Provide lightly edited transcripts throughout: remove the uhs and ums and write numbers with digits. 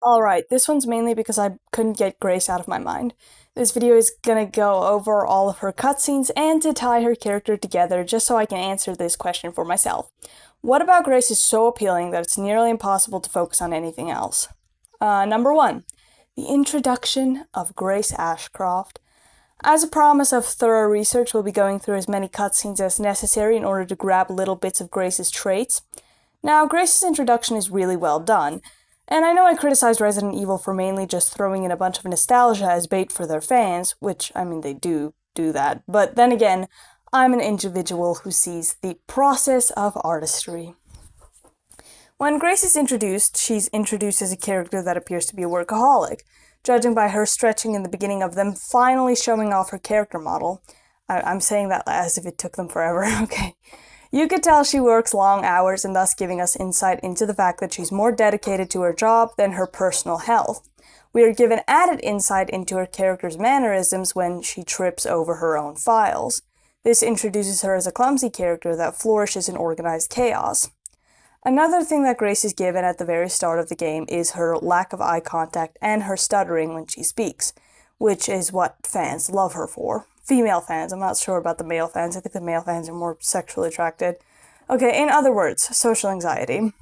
Alright, this one's mainly because I couldn't get Grace out of my mind. This video is gonna go over all of her cutscenes and to tie her character together just so I can answer this question for myself. What about Grace is so appealing that it's nearly impossible to focus on anything else? Number 1. The introduction of Grace Ashcroft. As a promise of thorough research, we'll be going through as many cutscenes as necessary in order to grab little bits of Grace's traits. Now, Grace's introduction is really well done. And I know I criticized Resident Evil for mainly just throwing in a bunch of nostalgia as bait for their fans, which, I mean, they do that, but then again, I'm an individual who sees the process of artistry. When Grace is introduced, she's introduced as a character that appears to be a workaholic, judging by her stretching in the beginning of them finally showing off her character model. I'm saying that as if it took them forever, okay. You could tell she works long hours and thus giving us insight into the fact that she's more dedicated to her job than her personal health. We are given added insight into her character's mannerisms when she trips over her own files. This introduces her as a clumsy character that flourishes in organized chaos. Another thing that Grace is given at the very start of the game is her lack of eye contact and her stuttering when she speaks, which is what fans love her for. Female fans, I'm not sure about the male fans. I think the male fans are more sexually attracted. Okay, in other words, social anxiety.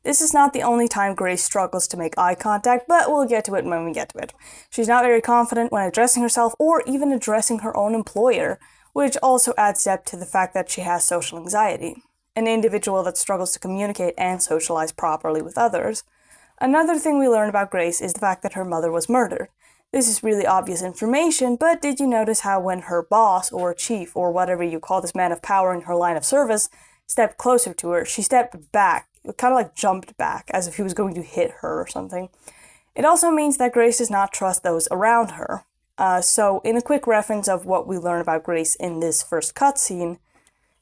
This is not the only time Grace struggles to make eye contact, but we'll get to it when we get to it. She's not very confident when addressing herself or even addressing her own employer, which also adds depth to the fact that she has social anxiety, an individual that struggles to communicate and socialize properly with others. Another thing we learn about Grace is the fact that her mother was murdered. This is really obvious information, but did you notice how when her boss, or chief, or whatever you call this man of power in her line of service, stepped closer to her, she stepped back, kind of like jumped back, as if he was going to hit her or something. It also means that Grace does not trust those around her. So, in a quick reference of what we learn about Grace in this first cutscene,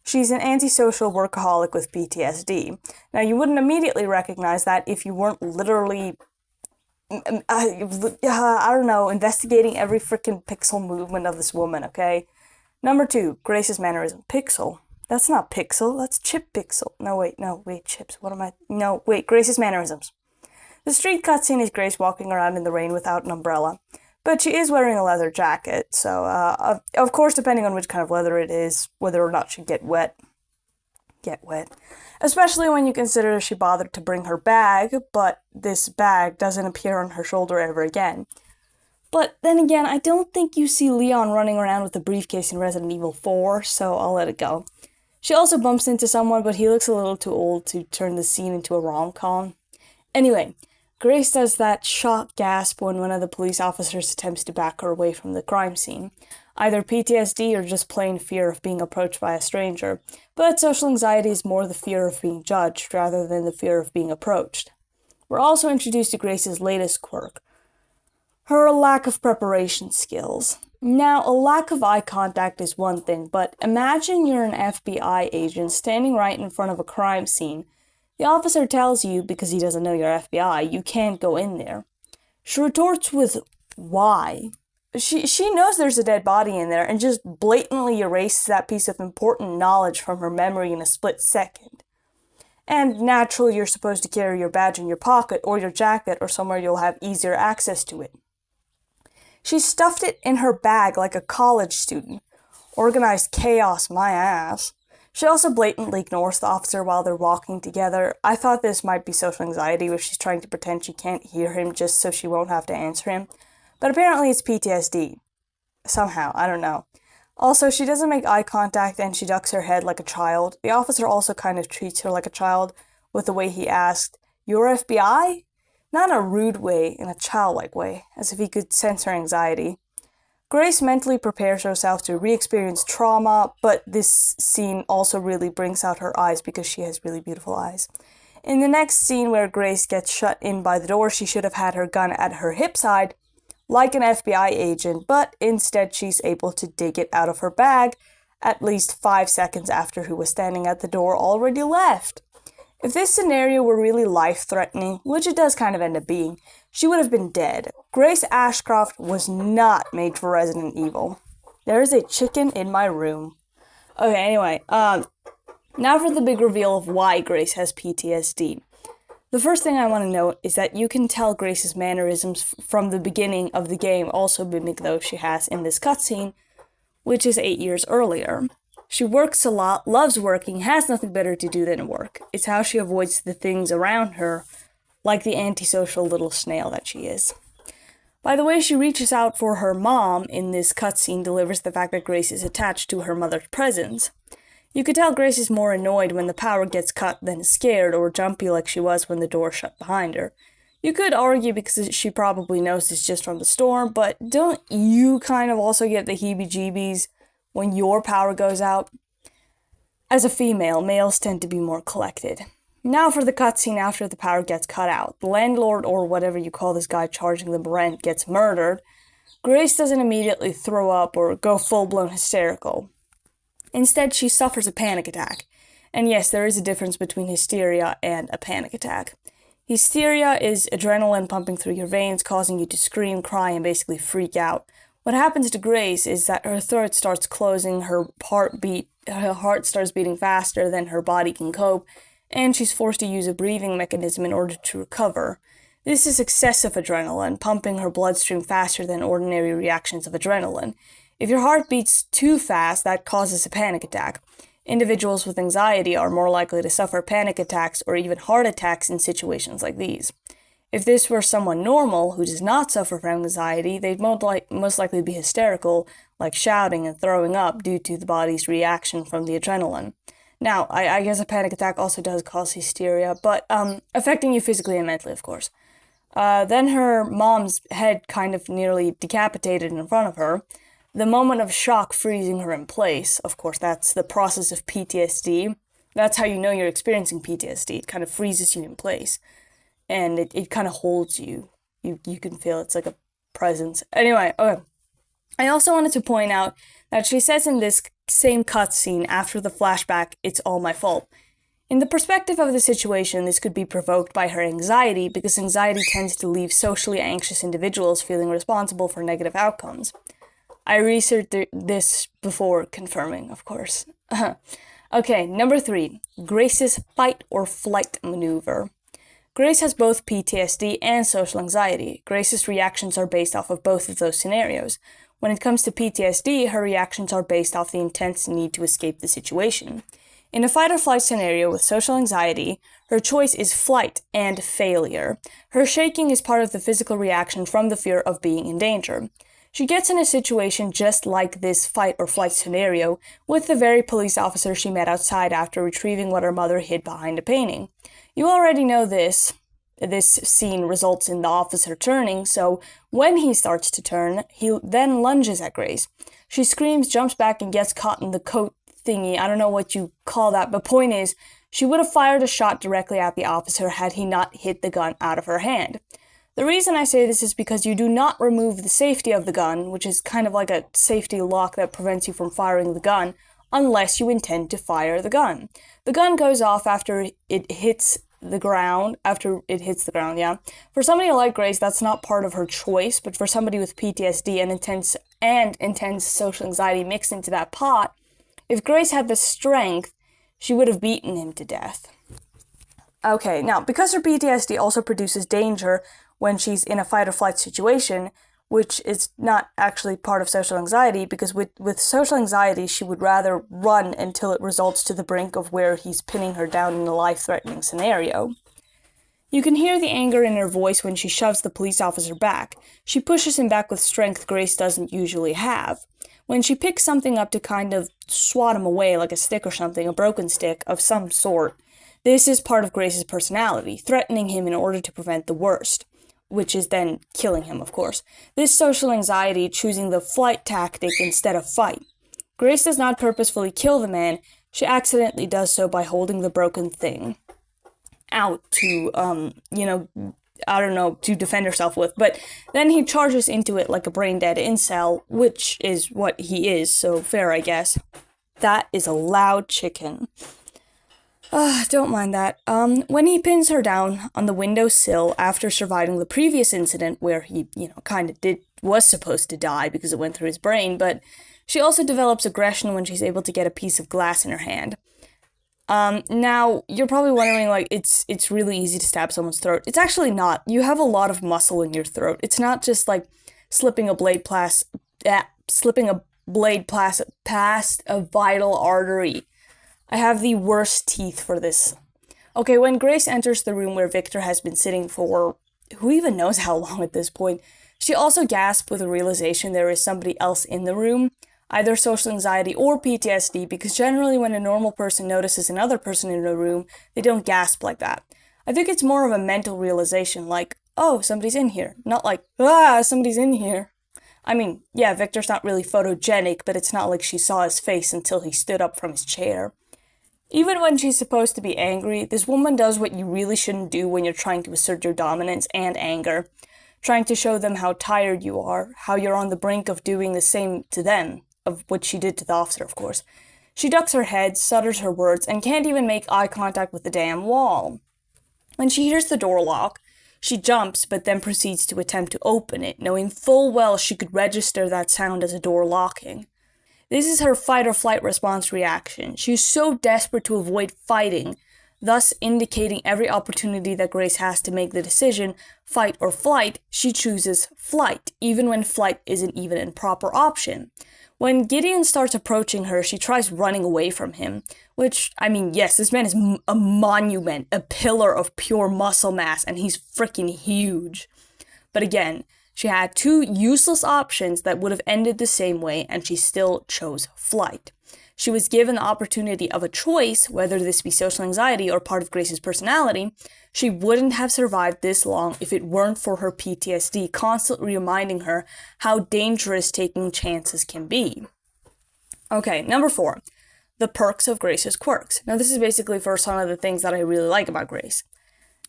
she's an antisocial workaholic with PTSD. Now, you wouldn't immediately recognize that if you weren't literally I don't know, investigating every freaking pixel movement of this woman, okay? Number 2, Grace's mannerism. Pixel. That's not pixel, that's chip pixel. No, wait, chips, what am I? No, wait, Grace's mannerisms. The street cutscene is Grace walking around in the rain without an umbrella, but she is wearing a leather jacket, so, of course, depending on which kind of leather it is, whether or not she'd get wet. Especially when you consider she bothered to bring her bag, but this bag doesn't appear on her shoulder ever again. But then again, I don't think you see Leon running around with a briefcase in Resident Evil 4, so I'll let it go. She also bumps into someone, but he looks a little too old to turn the scene into a rom-com. Anyway, Grace does that shock gasp when one of the police officers attempts to back her away from the crime scene. Either PTSD or just plain fear of being approached by a stranger, but social anxiety is more the fear of being judged rather than the fear of being approached. We're also introduced to Grace's latest quirk, her lack of preparation skills. Now, a lack of eye contact is one thing, but imagine you're an FBI agent standing right in front of a crime scene. The officer tells you, because he doesn't know you're FBI, you can't go in there. She retorts with, why? She knows there's a dead body in there and just blatantly erases that piece of important knowledge from her memory in a split second. And naturally, you're supposed to carry your badge in your pocket or your jacket or somewhere you'll have easier access to it. She stuffed it in her bag like a college student. Organized chaos, my ass. She also blatantly ignores the officer while they're walking together. I thought this might be social anxiety where she's trying to pretend she can't hear him just so she won't have to answer him. But apparently it's PTSD. Somehow, I don't know. Also, she doesn't make eye contact and she ducks her head like a child. The officer also kind of treats her like a child with the way he asked, "You're FBI?" Not in a rude way, in a childlike way, as if he could sense her anxiety. Grace mentally prepares herself to re-experience trauma, but this scene also really brings out her eyes because she has really beautiful eyes. In the next scene where Grace gets shut in by the door, she should have had her gun at her hip side, like an FBI agent, but instead she's able to dig it out of her bag at least 5 seconds after who was standing at the door already left. If this scenario were really life-threatening, which it does kind of end up being, she would have been dead. Grace Ashcroft was not made for Resident Evil. There is a chicken in my room. Okay, anyway, now for the big reveal of why Grace has PTSD. The first thing I want to note is that you can tell Grace's mannerisms from the beginning of the game also mimic those she has in this cutscene, which is 8 years earlier. She works a lot, loves working, has nothing better to do than work. It's how she avoids the things around her, like the antisocial little snail that she is. By the way she reaches out for her mom in this cutscene delivers the fact that Grace is attached to her mother's presence. You could tell Grace is more annoyed when the power gets cut than scared or jumpy like she was when the door shut behind her. You could argue because she probably knows this just from the storm, but don't you kind of also get the heebie-jeebies when your power goes out? As a female, males tend to be more collected. Now for the cutscene after the power gets cut out. The landlord, or whatever you call this guy charging them rent, gets murdered. Grace doesn't immediately throw up or go full-blown hysterical. Instead, she suffers a panic attack. And yes, there is a difference between hysteria and a panic attack. Hysteria is adrenaline pumping through your veins, causing you to scream, cry, and basically freak out. What happens to Grace is that her throat starts closing, her heart starts beating faster than her body can cope, and she's forced to use a breathing mechanism in order to recover. This is excessive adrenaline, pumping her bloodstream faster than ordinary reactions of adrenaline. If your heart beats too fast, that causes a panic attack. Individuals with anxiety are more likely to suffer panic attacks or even heart attacks in situations like these. If this were someone normal who does not suffer from anxiety, they'd most likely be hysterical, like shouting and throwing up due to the body's reaction from the adrenaline. Now, I guess a panic attack also does cause hysteria, but affecting you physically and mentally, of course. Then her mom's head kind of nearly decapitated in front of her. The moment of shock freezing her in place. Of course, that's the process of PTSD. That's how you know you're experiencing PTSD. It kind of freezes you in place. And it kind of holds you. You can feel it's like a presence. Anyway, okay. I also wanted to point out that she says in this same cutscene after the flashback, "It's all my fault." In the perspective of the situation, this could be provoked by her anxiety because anxiety tends to leave socially anxious individuals feeling responsible for negative outcomes. I researched this before confirming, of course. Okay, number 3. Grace's fight or flight maneuver. Grace has both PTSD and social anxiety. Grace's reactions are based off of both of those scenarios. When it comes to PTSD, her reactions are based off the intense need to escape the situation. In a fight or flight scenario with social anxiety, her choice is flight and failure. Her shaking is part of the physical reaction from the fear of being in danger. She gets in a situation just like this fight or flight scenario with the very police officer she met outside after retrieving what her mother hid behind a painting. You already know this. This scene results in the officer turning, so when he starts to turn, he then lunges at Grace. She screams, jumps back, and gets caught in the coat thingy. I don't know what you call that, but point is, she would have fired a shot directly at the officer had he not hit the gun out of her hand. The reason I say this is because you do not remove the safety of the gun, which is kind of like a safety lock that prevents you from firing the gun, unless you intend to fire the gun. The gun goes off after it hits the ground, yeah. For somebody like Grace, that's not part of her choice, but for somebody with PTSD and intense social anxiety mixed into that pot, if Grace had the strength, she would have beaten him to death. Okay, now, because her PTSD also produces danger when she's in a fight or flight situation, which is not actually part of social anxiety, because with social anxiety, she would rather run until it results to the brink of where he's pinning her down in a life-threatening scenario. You can hear the anger in her voice when she shoves the police officer back. She pushes him back with strength Grace doesn't usually have. When she picks something up to kind of swat him away, like a stick or something, a broken stick of some sort, this is part of Grace's personality, threatening him in order to prevent the worst, which is then killing him, of course. This social anxiety choosing the flight tactic instead of fight. Grace does not purposefully kill the man, she accidentally does so by holding the broken thing out to, to defend herself with, but then he charges into it like a brain-dead incel, which is what he is, so fair, I guess. That is a loud chicken. Don't mind that. When he pins her down on the windowsill after surviving the previous incident where he, was supposed to die because it went through his brain, but she also develops aggression when she's able to get a piece of glass in her hand. Now, you're probably wondering, like, it's really easy to stab someone's throat. It's actually not. You have a lot of muscle in your throat. It's not just, like, slipping a blade past a vital artery. I have the worst teeth for this. Okay, when Grace enters the room where Victor has been sitting for who even knows how long at this point, she also gasps with the realization there is somebody else in the room, either social anxiety or PTSD, because generally when a normal person notices another person in a room, they don't gasp like that. I think it's more of a mental realization, like, oh, somebody's in here, not like, somebody's in here. I mean, yeah, Victor's not really photogenic, but it's not like she saw his face until he stood up from his chair. Even when she's supposed to be angry, this woman does what you really shouldn't do when you're trying to assert your dominance and anger. Trying to show them how tired you are, how you're on the brink of doing the same to them, of what she did to the officer, of course. She ducks her head, stutters her words, and can't even make eye contact with the damn wall. When she hears the door lock, she jumps, but then proceeds to attempt to open it, knowing full well she could register that sound as a door locking. This is her fight-or-flight response reaction. She is so desperate to avoid fighting, thus indicating every opportunity that Grace has to make the decision, fight or flight, she chooses flight, even when flight isn't even a proper option. When Gideon starts approaching her, she tries running away from him, which, I mean, yes, this man is a monument, a pillar of pure muscle mass, and he's freaking huge. But again, she had two useless options that would have ended the same way, and she still chose flight. She was given the opportunity of a choice, whether this be social anxiety or part of Grace's personality. She wouldn't have survived this long if it weren't for her PTSD constantly reminding her how dangerous taking chances can be. Okay, number 4. The perks of Grace's quirks. Now, this is basically for some of the things that I really like about Grace.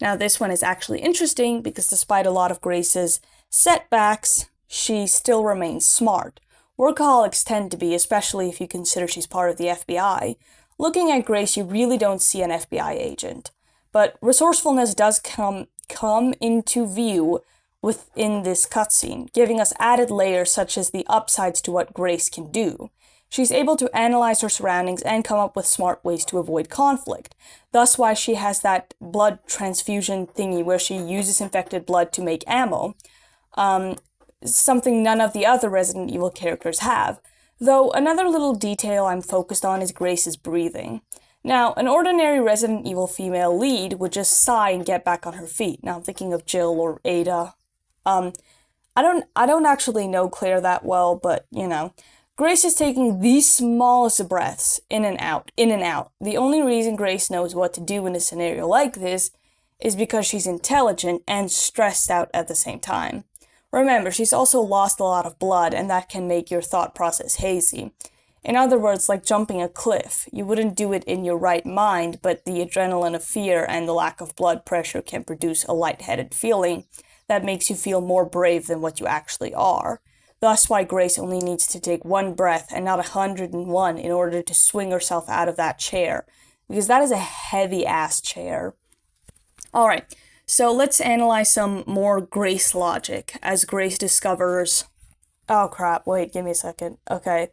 Now, this one is actually interesting because despite a lot of Grace's setbacks, she still remains smart. Workaholics tend to be, especially if you consider she's part of the FBI. Looking at Grace, you really don't see an FBI agent. But resourcefulness does come into view within this cutscene, giving us added layers such as the upsides to what Grace can do. She's able to analyze her surroundings and come up with smart ways to avoid conflict. Thus why she has that blood transfusion thingy where she uses infected blood to make ammo. Something none of the other Resident Evil characters have. Though another little detail I'm focused on is Grace's breathing. Now, an ordinary Resident Evil female lead would just sigh and get back on her feet. Now I'm thinking of Jill or Ada. I don't actually know Claire that well, but you know. Grace is taking the smallest of breaths, in and out, in and out. The only reason Grace knows what to do in a scenario like this is because she's intelligent and stressed out at the same time. Remember, she's also lost a lot of blood, and that can make your thought process hazy. In other words, like jumping a cliff. You wouldn't do it in your right mind, but the adrenaline of fear and the lack of blood pressure can produce a lightheaded feeling that makes you feel more brave than what you actually are. Thus why Grace only needs to take one breath and not 101 in order to swing herself out of that chair, because that is a heavy-ass chair. Alright, so let's analyze some more Grace logic as Grace discovers... Oh crap, wait, give me a second. Okay.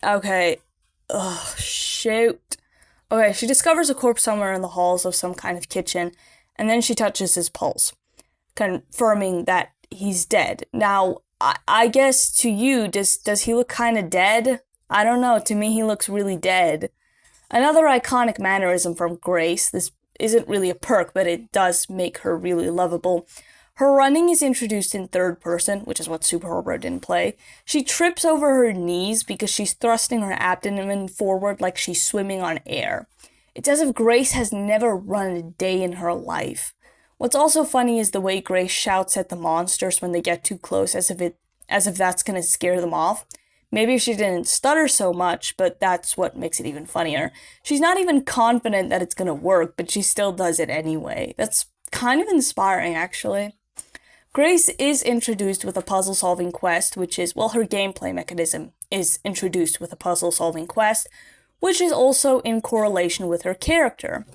Okay. Ugh, shoot. Okay, she discovers a corpse somewhere in the halls of some kind of kitchen, and then she touches his pulse, confirming that he's dead. Now, I guess to you, does he look kind of dead? I don't know, to me he looks really dead. Another iconic mannerism from Grace, this isn't really a perk, but it does make her really lovable. Her running is introduced in third person, which is what Super Horror didn't play. She trips over her knees because she's thrusting her abdomen forward like she's swimming on air. It's as if Grace has never run a day in her life. What's also funny is the way Grace shouts at the monsters when they get too close, as if that's gonna scare them off. Maybe if she didn't stutter so much, but that's what makes it even funnier. She's not even confident that it's gonna work, but she still does it anyway. That's kind of inspiring, actually. Grace is introduced with a puzzle-solving quest, which is, well, her gameplay mechanism is introduced with a puzzle-solving quest, which is also in correlation with her character,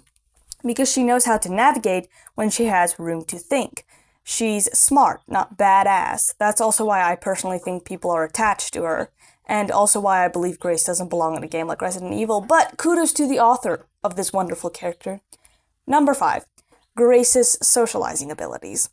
because she knows how to navigate when she has room to think. She's smart, not badass. That's also why I personally think people are attached to her. and also why I believe Grace doesn't belong in a game like Resident Evil, but kudos to the author of this wonderful character. Number 5. Grace's socializing abilities.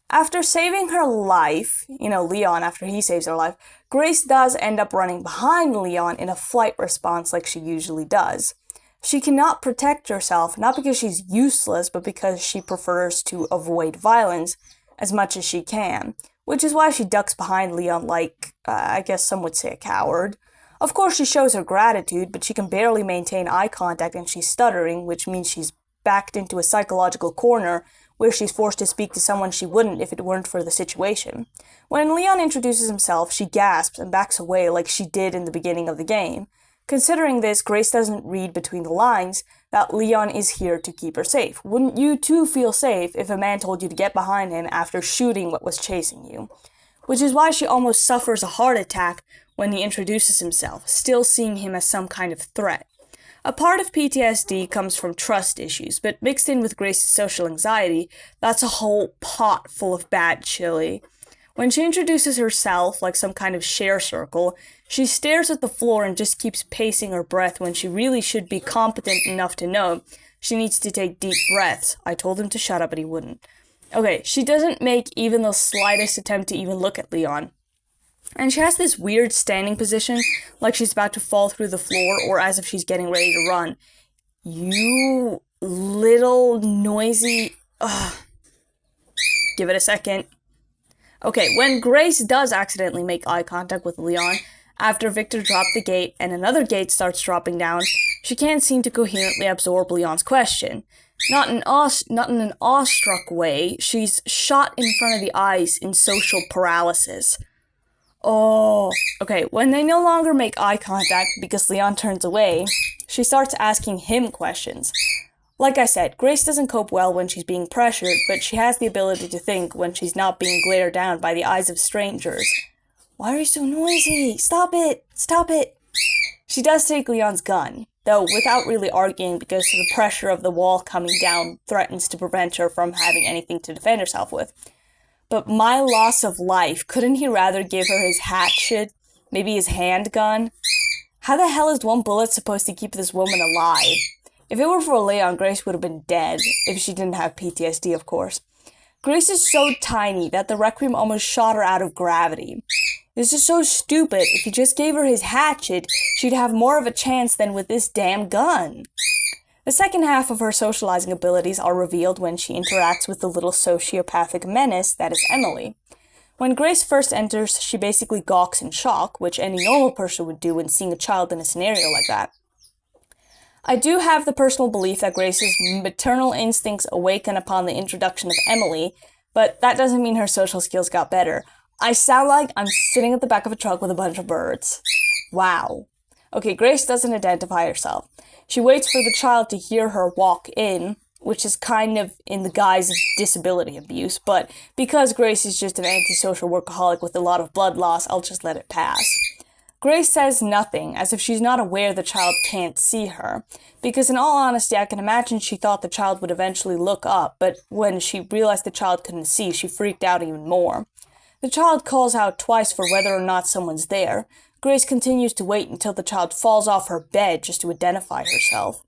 After saving her life, Leon, after he saves her life, Grace does end up running behind Leon in a flight response like she usually does. She cannot protect herself, not because she's useless, but because she prefers to avoid violence as much as she can, which is why she ducks behind Leon like, I guess some would say, a coward. Of course, she shows her gratitude, but she can barely maintain eye contact and she's stuttering, which means she's backed into a psychological corner where she's forced to speak to someone she wouldn't if it weren't for the situation. When Leon introduces himself, she gasps and backs away like she did in the beginning of the game. Considering this, Grace doesn't read between the lines that Leon is here to keep her safe. Wouldn't you too feel safe if a man told you to get behind him after shooting what was chasing you? Which is why she almost suffers a heart attack when he introduces himself, still seeing him as some kind of threat. A part of PTSD comes from trust issues, but mixed in with Grace's social anxiety, that's a whole pot full of bad chili. When she introduces herself like some kind of share circle, she stares at the floor and just keeps pacing her breath when she really should be competent enough to know she needs to take deep breaths. I told him to shut up, but he wouldn't. Okay, she doesn't make even the slightest attempt to even look at Leon. And she has this weird standing position, like she's about to fall through the floor or as if she's getting ready to run. You little noisy... Ugh. Give it a second. Okay, when Grace does accidentally make eye contact with Leon, after Victor dropped the gate and another gate starts dropping down, she can't seem to coherently absorb Leon's question. Not in an awestruck way, she's shot in front of the eyes in social paralysis. Oh, okay, when they no longer make eye contact because Leon turns away, she starts asking him questions. Like I said, Grace doesn't cope well when she's being pressured, but she has the ability to think when she's not being glared down by the eyes of strangers. Why are you so noisy? Stop it! Stop it! She does take Leon's gun, though without really arguing because the pressure of the wall coming down threatens to prevent her from having anything to defend herself with. But my loss of life, couldn't he rather give her his hatchet? Maybe his handgun? How the hell is one bullet supposed to keep this woman alive? If it were for Leon, Grace would have been dead, if she didn't have PTSD, of course. Grace is so tiny that the Requiem almost shot her out of gravity. This is so stupid. If he just gave her his hatchet, she'd have more of a chance than with this damn gun. The second half of her socializing abilities are revealed when she interacts with the little sociopathic menace that is Emily. When Grace first enters, she basically gawks in shock, which any normal person would do when seeing a child in a scenario like that. I do have the personal belief that Grace's maternal instincts awaken upon the introduction of Emily, but that doesn't mean her social skills got better. I sound like I'm sitting at the back of a truck with a bunch of birds. Wow. Okay, Grace doesn't identify herself. She waits for the child to hear her walk in, which is kind of in the guise of disability abuse, but because Grace is just an antisocial workaholic with a lot of blood loss, I'll just let it pass. Grace says nothing, as if she's not aware the child can't see her, because in all honesty, I can imagine she thought the child would eventually look up, but when she realized the child couldn't see, she freaked out even more. The child calls out twice for whether or not someone's there. Grace continues to wait until the child falls off her bed just to identify herself.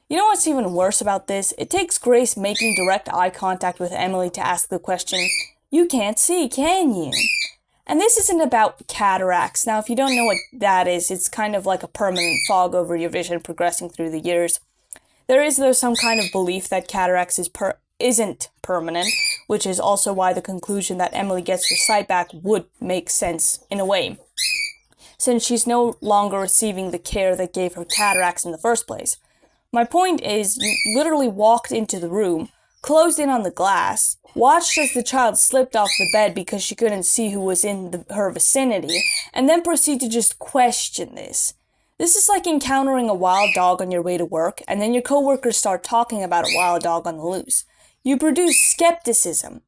You know what's even worse about this? It takes Grace making direct eye contact with Emily to ask the question, "You can't see, can you?" And this isn't about cataracts. Now, if you don't know what that is, it's kind of like a permanent fog over your vision progressing through the years. There is, though, some kind of belief that cataracts isn't permanent, which is also why the conclusion that Emily gets her sight back would make sense in a way, since she's no longer receiving the care that gave her cataracts in the first place. My point is, you literally walked into the room, closed in on the glass, watched as the child slipped off the bed because she couldn't see who was in her vicinity, and then proceed to just question this. This is like encountering a wild dog on your way to work, and then your coworkers start talking about a wild dog on the loose. You produce skepticism.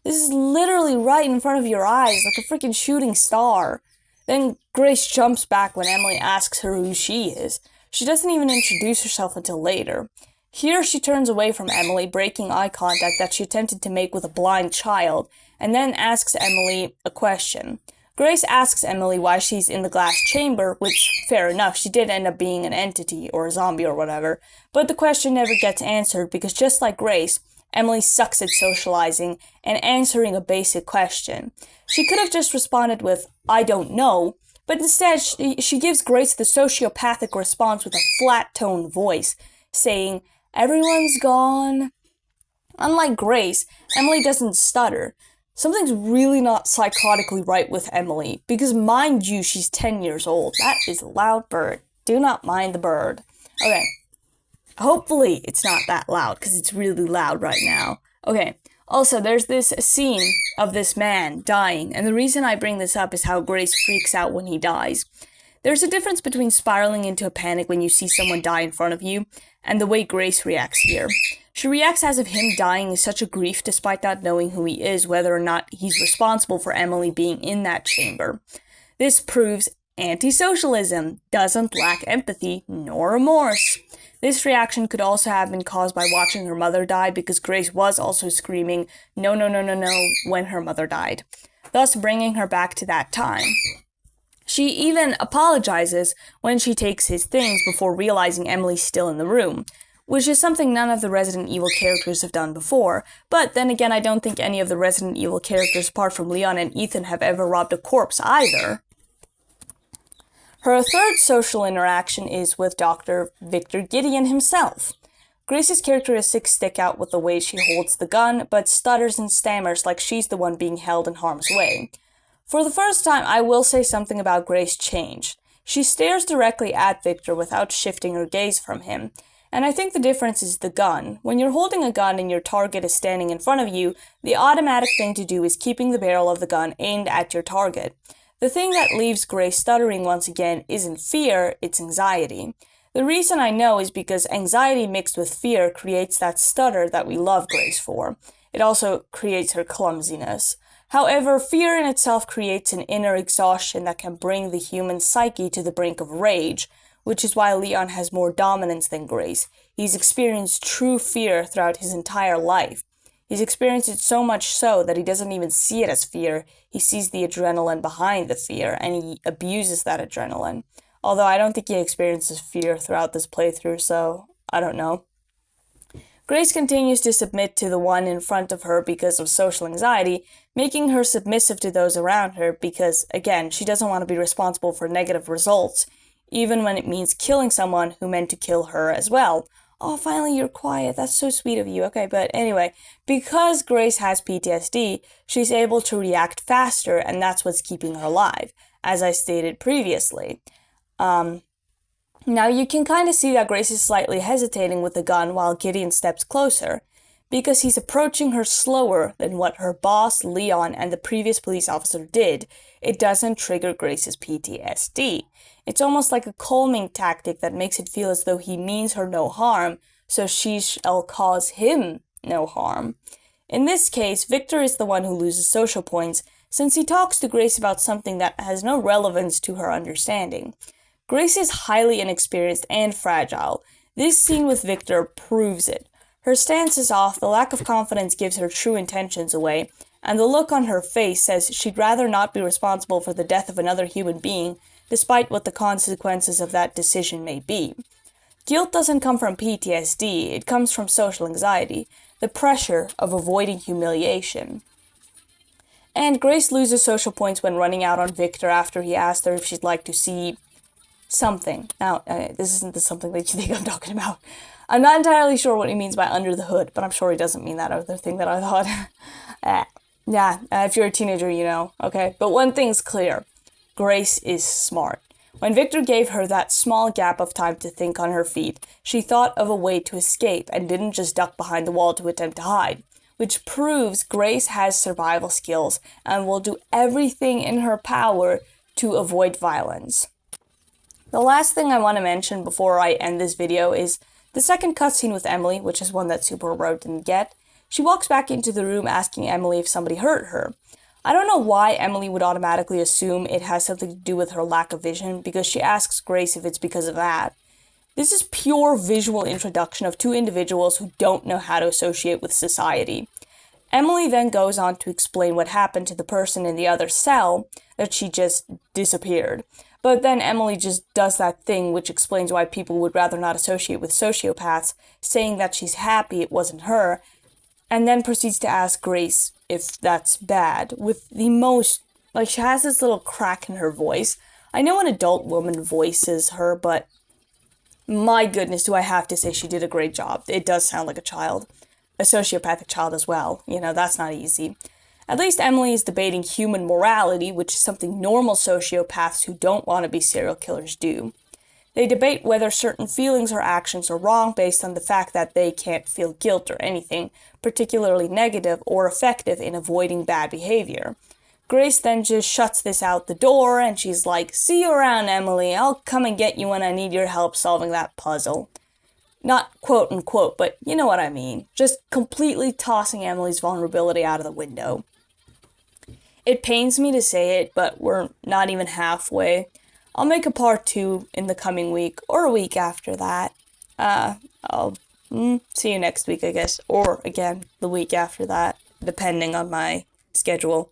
This is literally right in front of your eyes, like a freaking shooting star. Then Grace jumps back when Emily asks her who she is. She doesn't even introduce herself until later. Here she turns away from Emily, breaking eye contact that she attempted to make with a blind child, and then asks Emily a question. Grace asks Emily why she's in the glass chamber, which, fair enough, she did end up being an entity or a zombie or whatever, but the question never gets answered because just like Grace, Emily sucks at socializing and answering a basic question. She could have just responded with, "I don't know," but instead she gives Grace the sociopathic response with a flat-toned voice, saying, "Everyone's gone." Unlike Grace, Emily doesn't stutter. Something's really not psychotically right with Emily, because mind you, she's 10 years old. That is a loud bird. Do not mind the bird. Okay. Hopefully it's not that loud, because it's really loud right now. Okay. Also, there's this scene of this man dying, and the reason I bring this up is how Grace freaks out when he dies. There's a difference between spiraling into a panic when you see someone die in front of you, and the way Grace reacts here. She reacts as if him dying is such a grief despite not knowing who he is, whether or not he's responsible for Emily being in that chamber. This proves anti-socialism doesn't lack empathy nor remorse. This reaction could also have been caused by watching her mother die because Grace was also screaming, "No, no, no, no, no," when her mother died, thus bringing her back to that time. She even apologizes when she takes his things before realizing Emily's still in the room, which is something none of the Resident Evil characters have done before. But then again, I don't think any of the Resident Evil characters apart from Leon and Ethan have ever robbed a corpse either. Her third social interaction is with Dr. Victor Gideon himself. Grace's characteristics stick out with the way she holds the gun, but stutters and stammers like she's the one being held in harm's way. For the first time, I will say something about Grace changed. She stares directly at Victor without shifting her gaze from him. And I think the difference is the gun. When you're holding a gun and your target is standing in front of you, the automatic thing to do is keeping the barrel of the gun aimed at your target. The thing that leaves Grace stuttering once again isn't fear, it's anxiety. The reason I know is because anxiety mixed with fear creates that stutter that we love Grace for. It also creates her clumsiness. However, fear in itself creates an inner exhaustion that can bring the human psyche to the brink of rage, which is why Leon has more dominance than Grace. He's experienced true fear throughout his entire life. He's experienced it so much so that he doesn't even see it as fear. He sees the adrenaline behind the fear, and he abuses that adrenaline. Although I don't think he experiences fear throughout this playthrough, so I don't know. Grace continues to submit to the one in front of her because of social anxiety, making her submissive to those around her because, again, she doesn't want to be responsible for negative results, even when it means killing someone who meant to kill her as well. Oh, finally you're quiet. That's so sweet of you. Okay, but anyway, because Grace has PTSD, she's able to react faster, and that's what's keeping her alive, as I stated previously. Now you can kind of see that Grace is slightly hesitating with the gun while Gideon steps closer, because he's approaching her slower than what her boss, Leon, and the previous police officer did. It doesn't trigger Grace's PTSD. It's almost like a calming tactic that makes it feel as though he means her no harm, so she shall cause him no harm. In this case, Victor is the one who loses social points, since he talks to Grace about something that has no relevance to her understanding. Grace is highly inexperienced and fragile. This scene with Victor proves it. Her stance is off, the lack of confidence gives her true intentions away, and the look on her face says she'd rather not be responsible for the death of another human being, despite what the consequences of that decision may be. Guilt doesn't come from PTSD, it comes from social anxiety, the pressure of avoiding humiliation. And Grace loses social points when running out on Victor after he asked her if she'd like to see something. Now, this isn't the something that you think I'm talking about. I'm not entirely sure what he means by under the hood, but I'm sure he doesn't mean that other thing that I thought. If you're a teenager, you know, okay? But one thing's clear. Grace is smart. When Victor gave her that small gap of time to think on her feet, she thought of a way to escape and didn't just duck behind the wall to attempt to hide, which proves Grace has survival skills and will do everything in her power to avoid violence. The last thing I want to mention before I end this video is the second cutscene with Emily, which is one that Super Road didn't get. She walks back into the room asking Emily if somebody hurt her. I don't know why Emily would automatically assume it has something to do with her lack of vision, because she asks Grace if it's because of that. This is pure visual introduction of two individuals who don't know how to associate with society. Emily then goes on to explain what happened to the person in the other cell, that she just disappeared. But then Emily just does that thing which explains why people would rather not associate with sociopaths, saying that she's happy it wasn't her, and then proceeds to ask Grace if that's bad, with the most, like, she has this little crack in her voice. I know an adult woman voices her, but my goodness, do I have to say she did a great job. It does sound like a child. A sociopathic child as well. You know, that's not easy. At least Emily is debating human morality, which is something normal sociopaths who don't want to be serial killers do. They debate whether certain feelings or actions are wrong based on the fact that they can't feel guilt or anything particularly negative or effective in avoiding bad behavior. Grace then just shuts this out the door, and she's like, "See you around, Emily. I'll come and get you when I need your help solving that puzzle." Not quote unquote, but you know what I mean. Just completely tossing Emily's vulnerability out of the window. It pains me to say it, but we're not even halfway. I'll make a part 2 in the coming week, or a week after that. I'll see you next week, I guess. Or, again, the week after that, depending on my schedule.